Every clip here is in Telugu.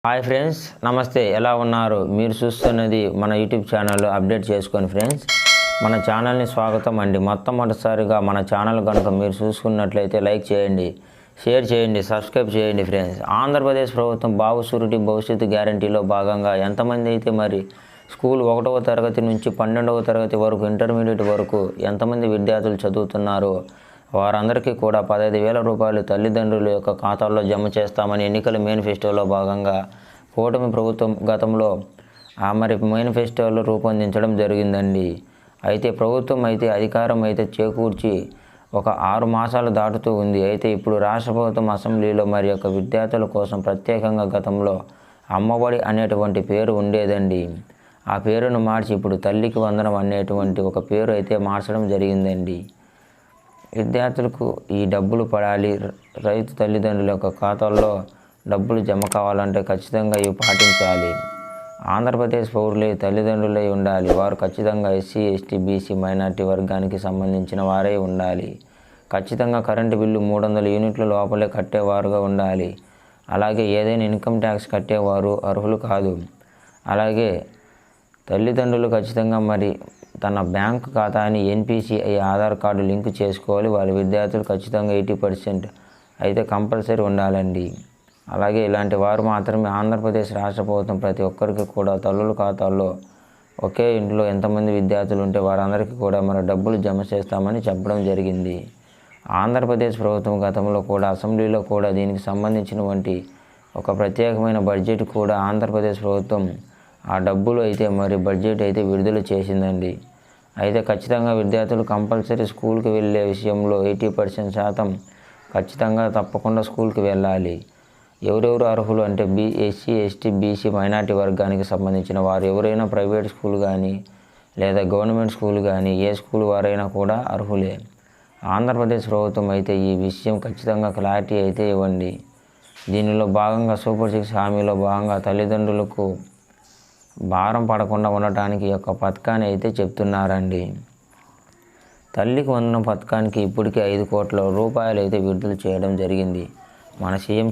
హాయ్ ఫ్రెండ్స్, నమస్తే. ఎలా ఉన్నారు? మీరు చూస్తున్నది మన యూట్యూబ్ ఛానల్. అప్డేట్ చేసుకోండి ఫ్రెండ్స్. మన ఛానల్ని స్వాగతం అండి. మొట్టమొదటిసారిగా మన ఛానల్ కనుక మీరు చూసుకున్నట్లయితే లైక్ చేయండి, షేర్ చేయండి, సబ్స్క్రైబ్ చేయండి ఫ్రెండ్స్. ఆంధ్రప్రదేశ్ ప్రభుత్వం బాబు షూరిటీ భవిష్యత్తు గ్యారంటీలో భాగంగా ఎంతమంది అయితే మరి స్కూల్ 1వ తరగతి నుంచి 12వ తరగతి వరకు ఇంటర్మీడియట్ వరకు ఎంతమంది విద్యార్థులు చదువుతున్నారో వారందరికీ కూడా 15,000 రూపాయలు తల్లిదండ్రుల యొక్క ఖాతాల్లో జమ చేస్తామని ఎన్నికల మేనిఫెస్టోలో భాగంగా కూటమి ప్రభుత్వం గతంలో మరి మేనిఫెస్టోలో రూపొందించడం జరిగిందండి. అయితే ప్రభుత్వం అయితే అధికారం అయితే చేకూర్చి ఒక 6 మాసాలు దాటుతూ ఉంది. అయితే ఇప్పుడు రాష్ట్ర ప్రభుత్వం అసెంబ్లీలో మరి యొక్క విద్యార్థుల కోసం ప్రత్యేకంగా గతంలో అమ్మఒడి అనేటువంటి పేరు ఉండేదండి. ఆ పేరును మార్చి ఇప్పుడు తల్లికి వందనం అనేటువంటి ఒక పేరు అయితే మార్చడం జరిగిందండి. విద్యార్థులకు ఈ డబ్బులు పడాలి, రైతు తల్లిదండ్రుల యొక్క ఖాతాల్లో డబ్బులు జమ కావాలంటే ఖచ్చితంగా ఇవి పాటించాలి. ఆంధ్రప్రదేశ్ పౌరులే తల్లిదండ్రులై ఉండాలి. వారు ఖచ్చితంగా ఎస్సీ, ఎస్టీ, బీసీ, మైనార్టీ వర్గానికి సంబంధించిన వారే ఉండాలి. ఖచ్చితంగా కరెంటు బిల్లు 300 యూనిట్ల లోపలే కట్టేవారుగా ఉండాలి. అలాగే ఏదైనా ఇన్కమ్ ట్యాక్స్ కట్టేవారు అర్హులు కాదు. అలాగే తల్లిదండ్రులు ఖచ్చితంగా మరి తన బ్యాంకు ఖాతాని ఎన్పిసిఐ ఆధార్ కార్డు లింక్ చేసుకోవాలి. వాళ్ళ విద్యార్థులు ఖచ్చితంగా 80% అయితే కంపల్సరీ ఉండాలండి. అలాగే ఇలాంటి వారు మాత్రమే ఆంధ్రప్రదేశ్ రాష్ట్ర ప్రభుత్వం ప్రతి ఒక్కరికి కూడా తల్లుల ఖాతాల్లో ఒకే ఇంట్లో ఎంతమంది విద్యార్థులు ఉంటే వారందరికీ కూడా మన డబ్బులు జమ చేస్తామని చెప్పడం జరిగింది. ఆంధ్రప్రదేశ్ ప్రభుత్వం గతంలో కూడా అసెంబ్లీలో కూడా దీనికి సంబంధించినటువంటి ఒక ప్రత్యేకమైన బడ్జెట్ కూడా ఆంధ్రప్రదేశ్ ప్రభుత్వం ఆ డబ్బులు అయితే మరి బడ్జెట్ అయితే విడుదల చేసిందండి. అయితే ఖచ్చితంగా విద్యార్థులు కంపల్సరీ స్కూల్కి వెళ్ళే విషయంలో 80% శాతం ఖచ్చితంగా తప్పకుండా స్కూల్కి వెళ్ళాలి. ఎవరెవరు అర్హులు అంటే ఎస్సీ, ఎస్టీ, బీసీ, మైనార్టీ వర్గానికి సంబంధించిన వారు ఎవరైనా ప్రైవేట్ స్కూల్ కానీ లేదా గవర్నమెంట్ స్కూల్ కానీ ఏ స్కూల్ వారైనా కూడా అర్హులే. ఆంధ్రప్రదేశ్ ప్రభుత్వం అయితే ఈ విషయం ఖచ్చితంగా క్లారిటీ అయితే ఇవ్వండి. దీనిలో భాగంగా సూపర్ 6 హామీలో భాగంగా తల్లిదండ్రులకు భారం పడకుండా ఉండటానికి ఈ యొక్క పథకాన్ని అయితే చెప్తున్నారండి. తల్లికి వందనం పథకానికి ఇప్పటికే 5 కోట్ల రూపాయలు అయితే విడుదల చేయడం జరిగింది. మన సీఎం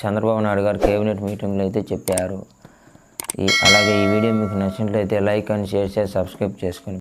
చంద్రబాబు నాయుడు గారు కేబినెట్ మీటింగ్లో అయితే చెప్పారు. అలాగే ఈ వీడియో మీకు నచ్చినట్లయితే లైక్ అండ్ షేర్ చేసి సబ్స్క్రైబ్ చేసుకోండి.